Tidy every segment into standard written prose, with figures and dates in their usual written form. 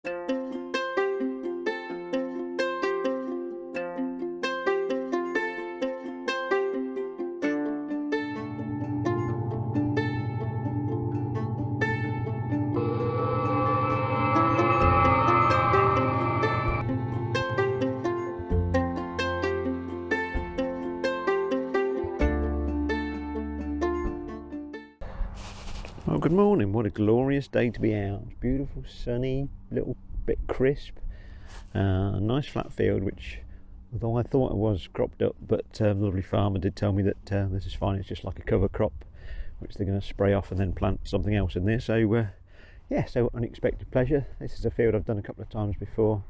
Well, good morning. What a glorious day to be out. It's beautiful, sunny, a little bit crisp. A nice flat field, which, although I thought it was cropped up, but the lovely farmer did tell me that this is fine. It's just like a cover crop, which they're going to spray off and then plant something else in there. So, yeah, so unexpected pleasure. This is a field I've done a couple of times before.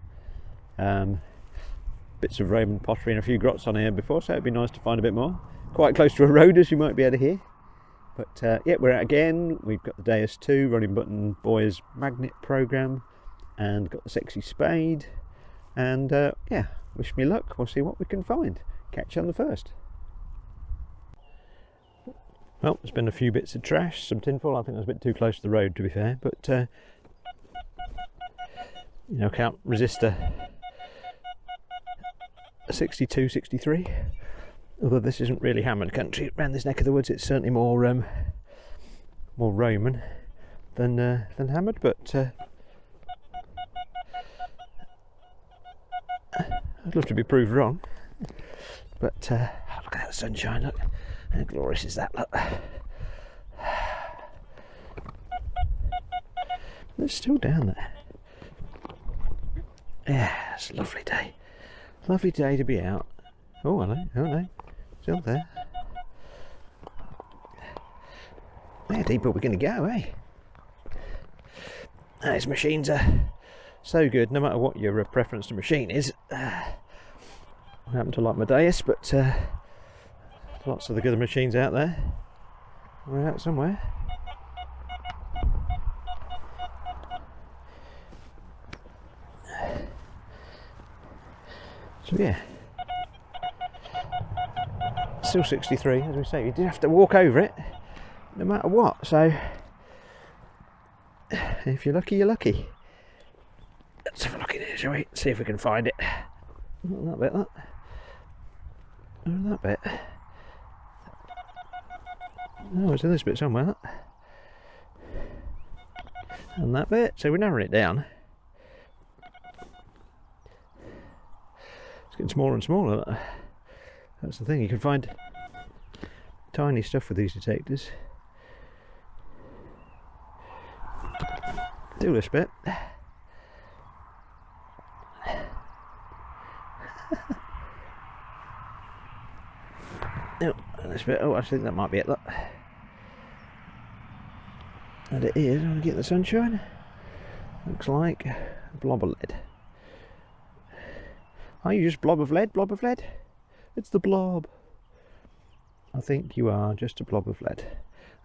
Bits of Roman pottery and a few grots on here before, so it'd be nice to find a bit more. Quite close to a road, as you might be able to hear. But yeah, we're out again. We've got the Deus 2 Running Button Boys magnet program, and got the sexy spade. And yeah, wish me luck. We'll see what we can find. Catch you on the first. Well, there's been a few bits of trash, some tinfoil. I think I was a bit too close to the road, to be fair. But you know, can't resist a 62, 63. Although this isn't really hammered country around this neck of the woods, it's certainly more Roman than hammered. But I'd love to be proved wrong. But oh, look at that sunshine! Look, how glorious is that? Look, it's still down there. Yeah, it's a lovely day. Lovely day to be out. Oh, hello, oh no. Still there. How deep are we going to go, eh? These machines are so good, no matter what your preference to machine is. I happen to like my Deus, but lots of the good machines out there. We're out somewhere. So yeah. Still 63, as we say. You did have to walk over it no matter what, so if you're lucky, you're lucky. Let's have a look in here, shall we? See if we can find it. Not that bit, that. Oh, that bit. Oh, it's in this bit somewhere, that. And that bit, so we're narrowing it down. It's getting smaller and smaller, that. That's the thing, you can find tiny stuff with these detectors. Do this bit. Oh, this bit. Oh, I think that might be it. Look. And it is. I'm going to get the sunshine. Looks like a blob of lead. Are you just blob of lead? Blob of lead? It's the blob. I think you are just a blob of lead.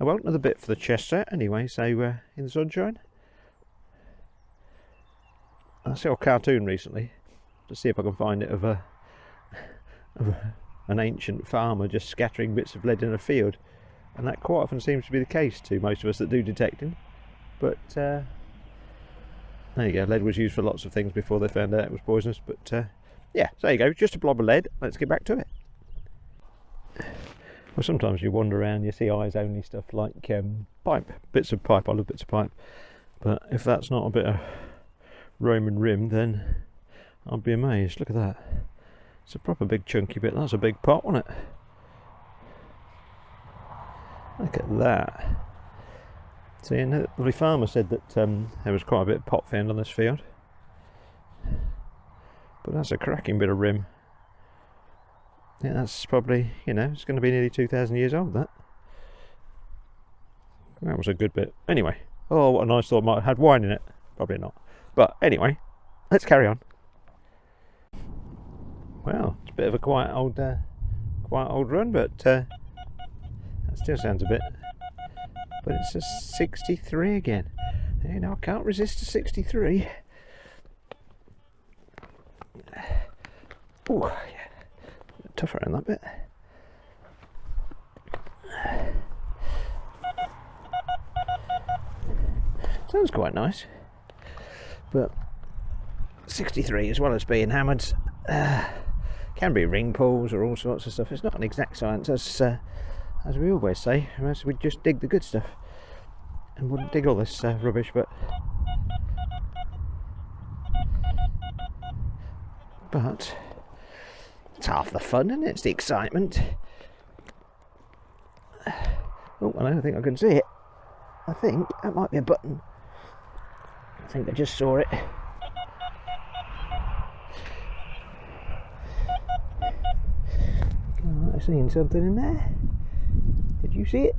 I want another bit for the chest set anyway, so in the sunshine. I saw a cartoon recently to see if I can find it of an ancient farmer just scattering bits of lead in a field, and that quite often seems to be the case to most of us that do detecting. But there you go, lead was used for lots of things before they found out it was poisonous. But yeah, so there you go, just a blob of lead. Let's get back to it. Well, sometimes you wander around, you see eyes only stuff like pipe, bits of pipe. I love bits of pipe, but if that's not a bit of Roman rim, then I'd be amazed. Look at that. It's a proper big chunky bit. That's a big pot, wasn't it? Look at that. See, and the farmer said that there was quite a bit of pot found on this field. But that's a cracking bit of rim. Yeah, that's probably, you know, it's going to be nearly 2,000 years old, that. That was a good bit. Anyway, oh, what a nice thought. Might have had wine in it. Probably not. But anyway, let's carry on. Well, it's a bit of a quiet old run, but that still sounds a bit. But it's a 63 again. You know, I can't resist a 63. Oh, yeah. Tougher on that bit. Sounds quite nice, but 63 as well as being hammered. Can be ring pulls or all sorts of stuff. It's not an exact science, as we always say, unless we just dig the good stuff and wouldn't dig all this rubbish. But it's half the fun, isn't it? It's the excitement. Oh, I think I can see it. I think that might be a button. I think I just saw it. I've seen something in there. Did you see it?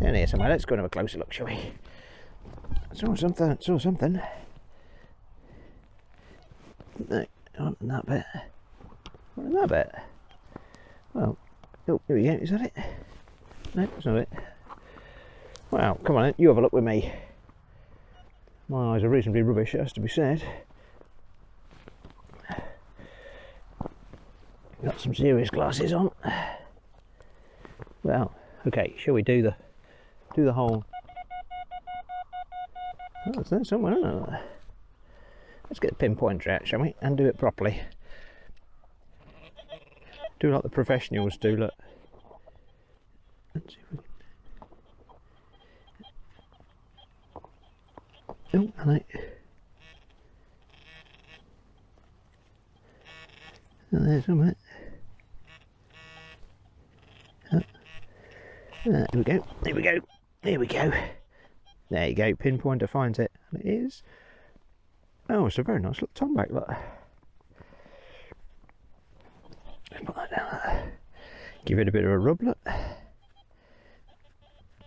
Down here somewhere. Let's go and have a closer look, shall we? I saw something. No, not in that bit. What in that bit? Well, oh, here we go. Is that it? No, that's not it. Well, come on then. You have a look with me. My eyes are reasonably rubbish, it has to be said. Got some serious glasses on. Well, okay. Shall we do the whole? Oh, it's there somewhere, isn't it? Let's get the pinpointer out, shall we, and do it properly. Do like the professionals do. Look. Let's see if we can. Oh, hello. Oh, there's somewhere. Here we go. Here we go. Here we go. There you go. Pinpointer finds it, and it is. Oh, it's a very nice little tomback. Look. Let's put that down there. Give it a bit of a rub. Look.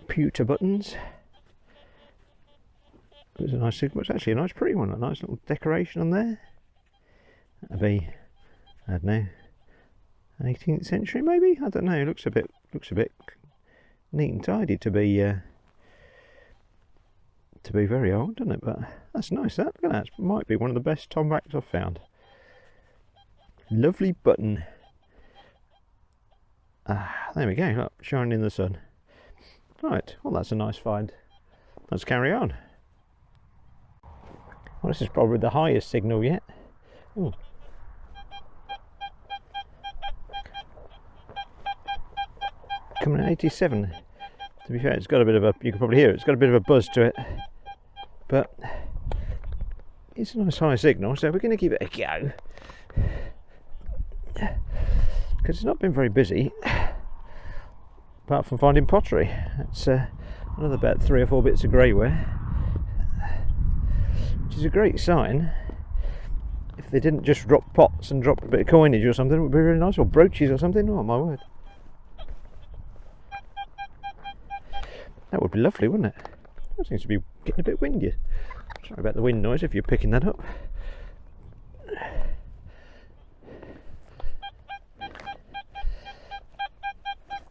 Pewter buttons. It was a nice. It's actually a nice, pretty one. A nice little decoration on there. That'd be, I don't know, 18th century maybe. I don't know. It looks a bit neat and tidy to be very old, doesn't it? But that's nice. That, look at that. It might be one of the best tombacks I've found. Lovely button. There we go. Look, shining in the sun. Right. Well, that's a nice find. Let's carry on. Well, this is probably the highest signal yet. Ooh. Coming at 87. To be fair, it's got a bit of a, you can probably hear it, it's got a bit of a buzz to it. But it's a nice high signal, so we're going to give it a go. Because it's not been very busy, apart from finding pottery. It's another about 3 or 4 bits of greyware, which is a great sign. If they didn't just drop pots and drop a bit of coinage or something, it would be really nice, or brooches or something. Oh my word. That would be lovely, wouldn't it? That seems to be getting a bit windy. Sorry about the wind noise if you're picking that up.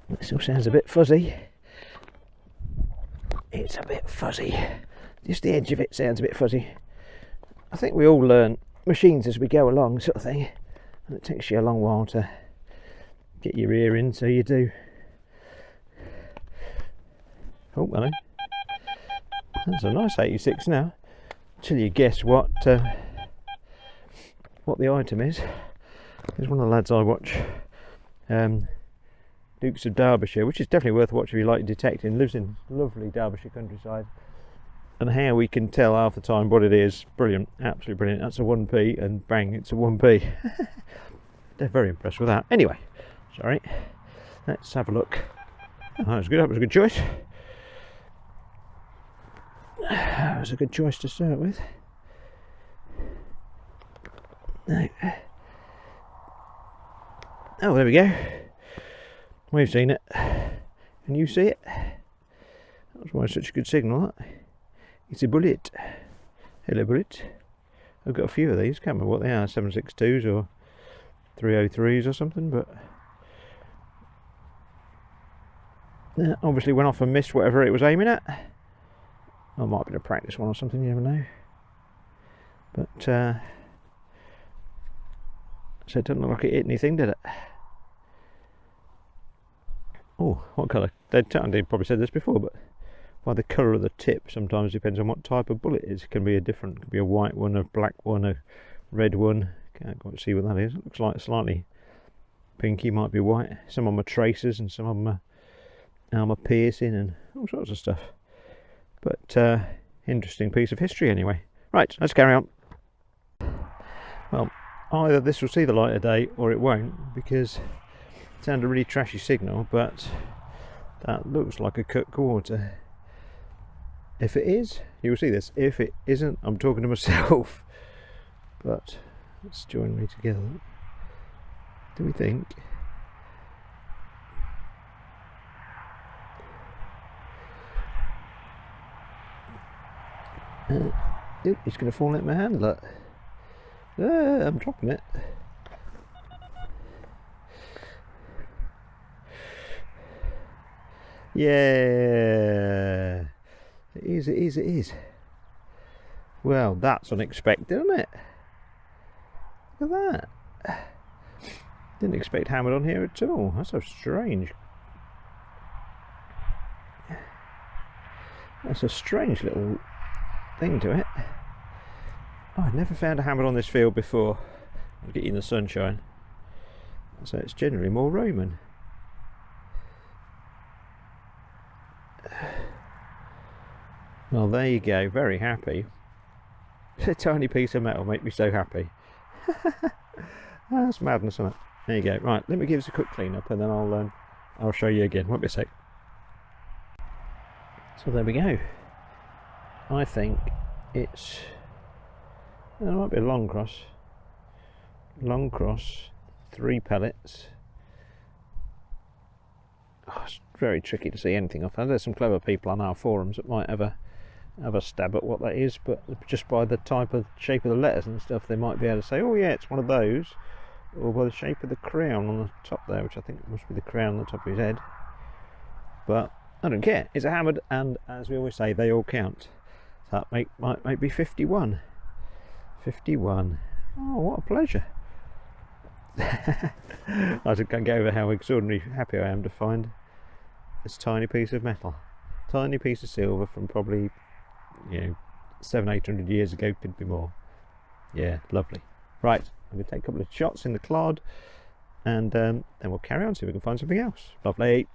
It still sounds a bit fuzzy. It's a bit fuzzy. Just the edge of it sounds a bit fuzzy. I think we all learn machines as we go along, sort of thing. And it takes you a long while to get your ear in, so you do. Oh, hello. That's a nice 86 now. Until you guess what the item is. There's one of the lads I watch, Dukes of Derbyshire, which is definitely worth watching if you like detecting. Lives in lovely Derbyshire countryside. And how we can tell half the time what it is. Brilliant, absolutely brilliant. That's a 1p, and bang, it's a 1p. They're very impressed with that. Anyway, sorry. Let's have a look. Oh, that was good. That was a good choice. That was a good choice to start with. No. Oh, there we go. We've seen it. Can you see it? That was why it's such a good signal. That. It's a bullet. Hello, bullet. I've got a few of these. Can't remember what they are. 762s or 303s or something, but obviously went off and missed whatever it was aiming at. Or it might be a practice one or something, you never know. But so it doesn't look like it hit anything, did it? Oh, what colour? They probably said this before, but by the colour of the tip. Sometimes depends on what type of bullet it is. It can be a different, could be a white one, a black one, a red one. Can't quite see what that is. It looks like slightly pinky, might be white. Some of them are tracers and some of them are armour piercing and all sorts of stuff. But interesting piece of history anyway. Right, let's carry on. Well, either this will see the light of day or it won't, because it sounded a really trashy signal, but that looks like a cut quarter. If it is, you'll see this. If it isn't, I'm talking to myself. But let's join me together. Do we think? It's going to fall out my hand, look. I'm dropping it. Yeah, it is. Well, that's unexpected, isn't it? Look at that. Didn't expect hammered on here at all. That's so strange. That's a strange little thing to it. Oh, I've never found a hammered on this field before. I'll get you in the sunshine. So it's generally more Roman. Well, there you go. Very happy. A tiny piece of metal make me so happy. That's madness, isn't it? There you go. Right, let me give us a quick clean up and then I'll show you again. Won't be a sec. So there we go. I think it's, it might be a long cross, 3 pellets. Oh, it's very tricky to see anything off. There's some clever people on our forums that might have a stab at what that is, but just by the type of shape of the letters and stuff, they might be able to say, oh yeah, it's one of those, or by the shape of the crown on the top there, which I think must be the crown on the top of his head. But I don't care. It's a hammered, and as we always say, they all count. So that might be 51. 51. Oh, what a pleasure. I can't get over how extraordinarily happy I am to find this tiny piece of metal. Tiny piece of silver from probably, 700-800 years ago, could be more. Yeah, lovely. Right, I'm going to take a couple of shots in the clod, and then we'll carry on, see if we can find something else. Lovely.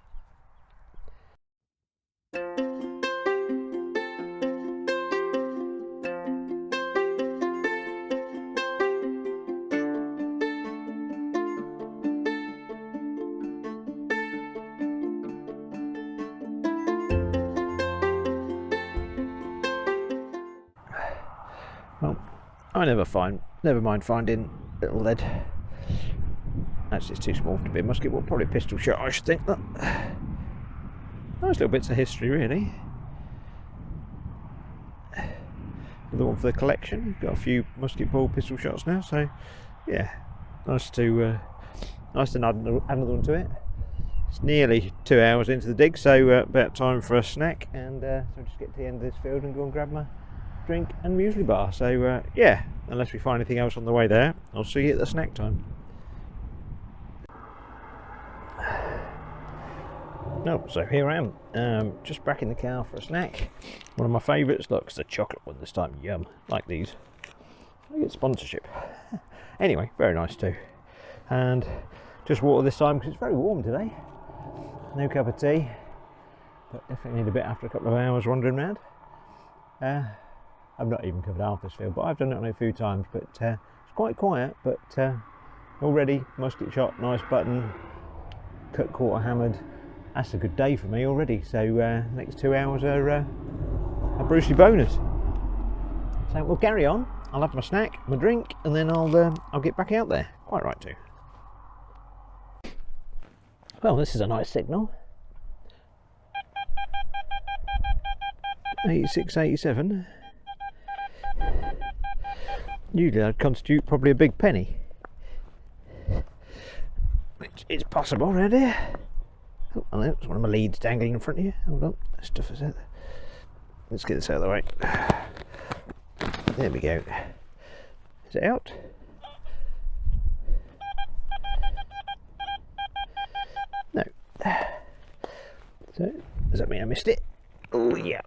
Well, I never mind finding little lead. Actually, it's too small to be a musket ball, probably a pistol shot, I should think. Nice little bits of history, really. Another one for the collection. Got a few musket ball pistol shots now, so yeah, nice to add another one to it. It's nearly 2 hours into the dig, so about time for a snack, and so I'll just get to the end of this field and go and grab my drink and muesli bar. So yeah, unless we find anything else on the way there, I'll see you at the snack time. No, so here I am, just back in the car for a snack. One of my favourites. Look, it's a chocolate one this time. Yum, like these. I get sponsorship. Anyway, very nice too. And just water this time because it's very warm today. No cup of tea, but definitely need a bit after a couple of hours wandering around. I've not even covered half this field, but I've done it on a few times. But it's quite quiet, but already musket shot, nice button, cut quarter hammered. That's a good day for me already. So next 2 hours are a Brucey bonus. So we'll carry on. I'll have my snack, my drink, and then I'll get back out there. Quite right too. Well, this is a nice signal. 86, 87. Usually that'd constitute probably a big penny, which is possible around here. Oh, I know, it's one of my leads dangling in front of you. Hold on, that stuff is out there. Let's get this out of the way. There we go. Is it out? No. So, does that mean I missed it? Oh yeah,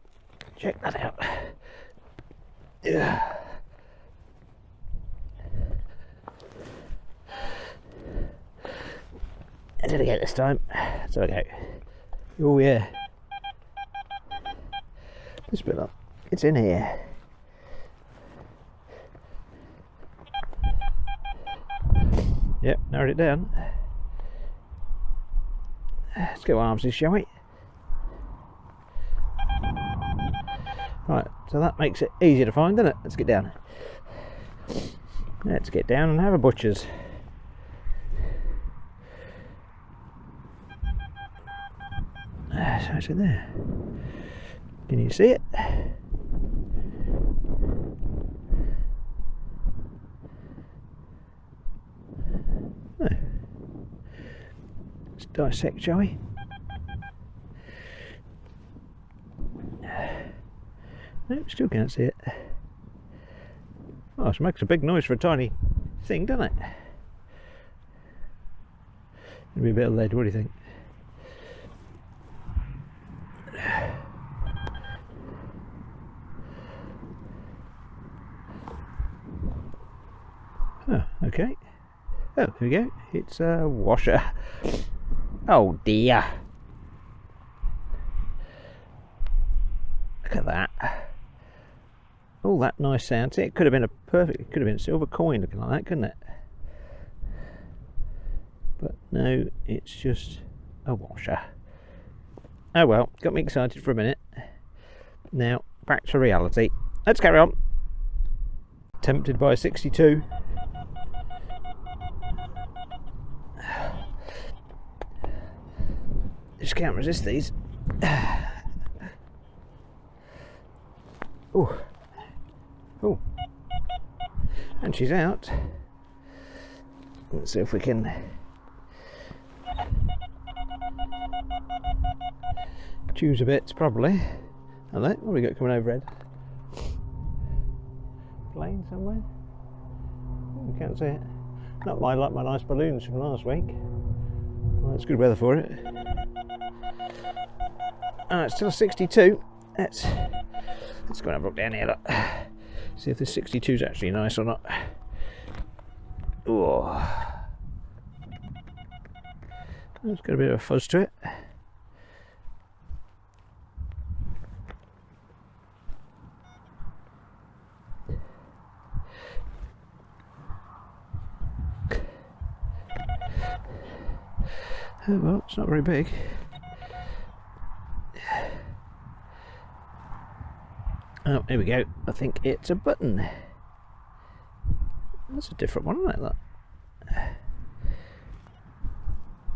check that out. Yeah. I did it again this time. So I go. Oh yeah. This bit up. It's in here. Yep, narrowed it down. Let's go arms, shall we? Right, so that makes it easier to find, doesn't it? Let's get down. Let's get down and have a butcher's. So it's in there. Can you see it? No. Let's dissect, shall we? Nope, still can't see it. Oh, it makes a big noise for a tiny thing, doesn't it? Maybe a bit of lead, what do you think? Oh, okay. Oh, here we go. It's a washer. Oh dear. Look at that. All that nice sound. See, it could have been it could have been a silver coin looking like that, couldn't it? But no, it's just a washer. Oh well, got me excited for a minute. Now, back to reality. Let's carry on. Tempted by 62. Just can't resist these. Oh, oh, and she's out. Let's see if we can choose a bit. Probably. Hello, what have we got coming overhead? Plane somewhere? Oh, can't see it. Not like my nice balloons from last week. Well, it's good weather for it. It's still a 62. Let's go and have a look down here. Look. See if this 62 is actually nice or not. Oh, it's got a bit of a fuzz to it. Oh well, it's not very big. Oh, here we go. I think it's a button. That's a different one, isn't it? That.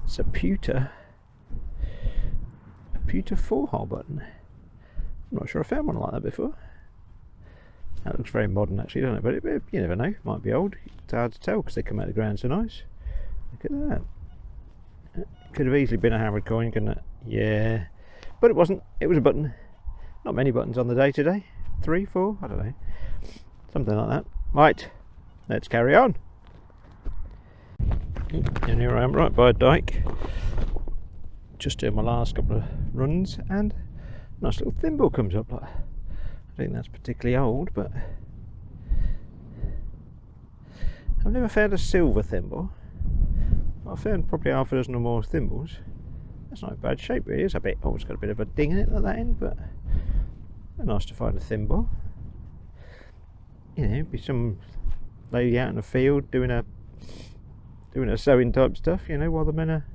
It's a pewter 4-hole button. I'm not sure I found one like that before. That looks very modern actually, doesn't it? But you never know, might be old. It's hard to tell because they come out of the ground so nice. Look at that. Could have easily been a hammered coin, couldn't it? Yeah. But it wasn't. It was a button. Not many buttons on the day today. 3, 4, I don't know. Something like that. Right, let's carry on. And here I am right by a dike. Just doing my last couple of runs and a nice little thimble comes up. I think that's particularly old, but I've never found a silver thimble. I found probably half a dozen or more thimbles. That's not a bad shape really. It's a bit, it's got a bit of a ding in it at that end, but nice to find a thimble. You know, be some lady out in the field doing a sewing type stuff, you know, while the men are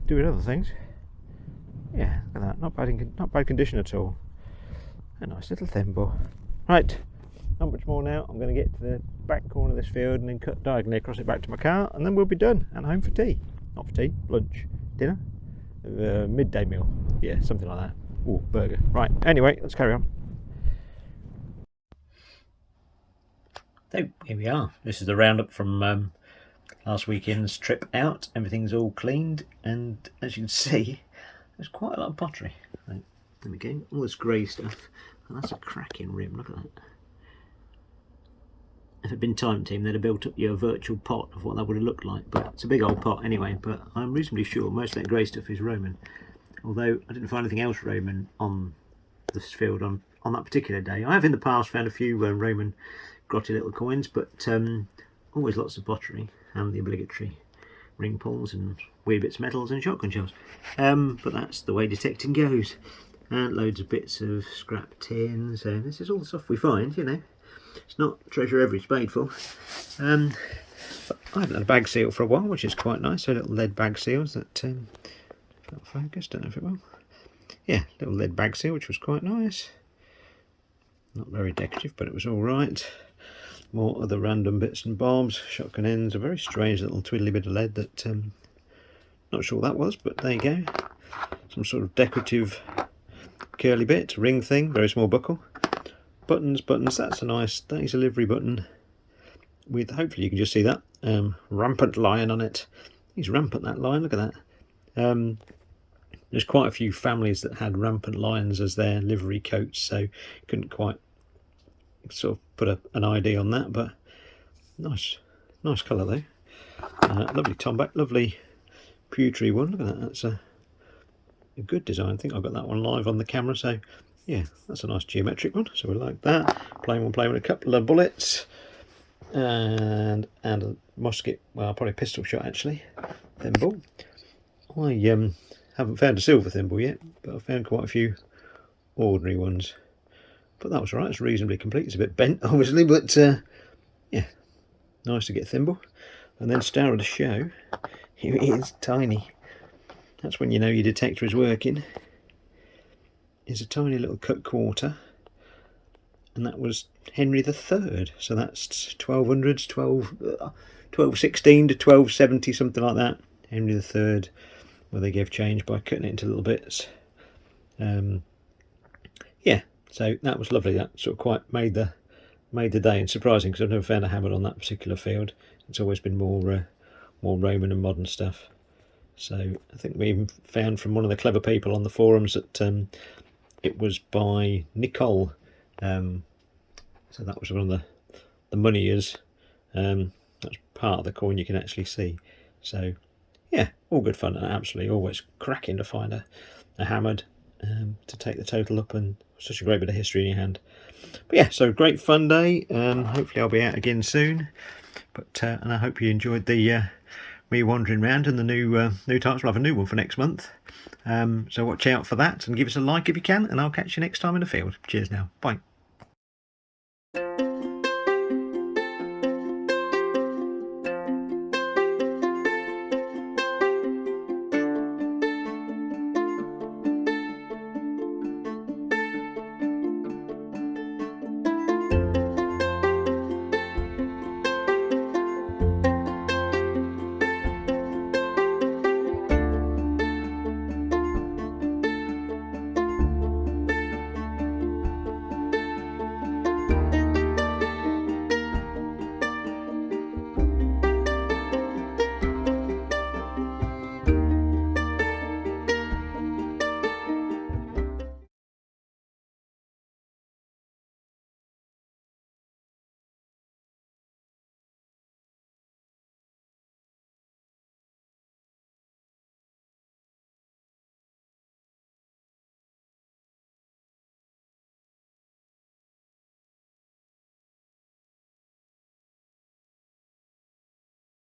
doing other things. Yeah, look at that. Not bad condition at all. A nice little thimble. Right, not much more now. I'm going to get to the back corner of this field and then cut diagonally across it back to my car, and then we'll be done and home for tea. Not for tea, lunch, dinner, midday meal. Yeah, something like that. Ooh, burger. Right, anyway, let's carry on. So, here we are. This is the roundup from last weekend's trip out. Everything's all cleaned, and as you can see, there's quite a lot of pottery. Right, there we go. All this grey stuff. And that's a cracking rim, look at that. If it had been Time Team, they'd have built up your virtual pot of what that would have looked like. But it's a big old pot anyway, but I'm reasonably sure most of that grey stuff is Roman. although I didn't find anything else Roman on this field on that particular day. I have in the past found a few Roman grotty little coins, but always lots of pottery and the obligatory ring pulls and weird bits of metals and shotgun shells. But that's the way detecting goes. And loads of bits of scrap tin. So this is all the stuff we find, you know. It's not treasure every spadeful. But I haven't had a bag seal for a while, which is quite nice. So little lead bag seals that got focused, don't know if it will. Yeah, little lead bag seal, which was quite nice. Not very decorative, but it was all right. More other random bits and bobs. Shotgun ends, a very strange little twiddly bit of lead that not sure what that was, but there you go. Some sort of decorative curly bit, ring thing, very small buckle. Buttons, that's a nice, that is a livery button with, hopefully you can just see that, rampant lion on it. He's rampant, that lion, look at that. There's quite a few families that had rampant lions as their livery coats, so couldn't quite sort of put an ID on that, but nice colour though. Lovely tomback, lovely pewtery one, look at that, that's a good design. I think I got that one live on the camera, so yeah, that's a nice geometric one, so we like that. Plain one, a couple of bullets and a musket, well probably a pistol shot actually, thimble. I haven't found a silver thimble yet, but I found quite a few ordinary ones, but that was all right. It's reasonably complete. It's a bit bent obviously, but yeah, nice to get a thimble. And then star of the show, here it is, tiny. That's when you know your detector is working. Is a tiny little cut quarter, and that was Henry III, so that's 1200s, 1216 to 1270, something like that. Henry III, where they gave change by cutting it into little bits. Yeah, so that was lovely. That sort of quite made the day, and surprising because I've never found a hammer on that particular field. It's always been more Roman and modern stuff. So I think we even found from one of the clever people on the forums that it was by Nicole. So that was one of the moneyers. That's part of the coin you can actually see. So yeah, all good fun, and absolutely always cracking to find a hammered to take the total up, and such a great bit of history in your hand. But yeah, so great fun day. Hopefully I'll be out again soon. But and I hope you enjoyed the me wandering around and the new types. We'll have a new one for next month. So watch out for that and give us a like if you can, and I'll catch you next time in the field. Cheers now. Bye.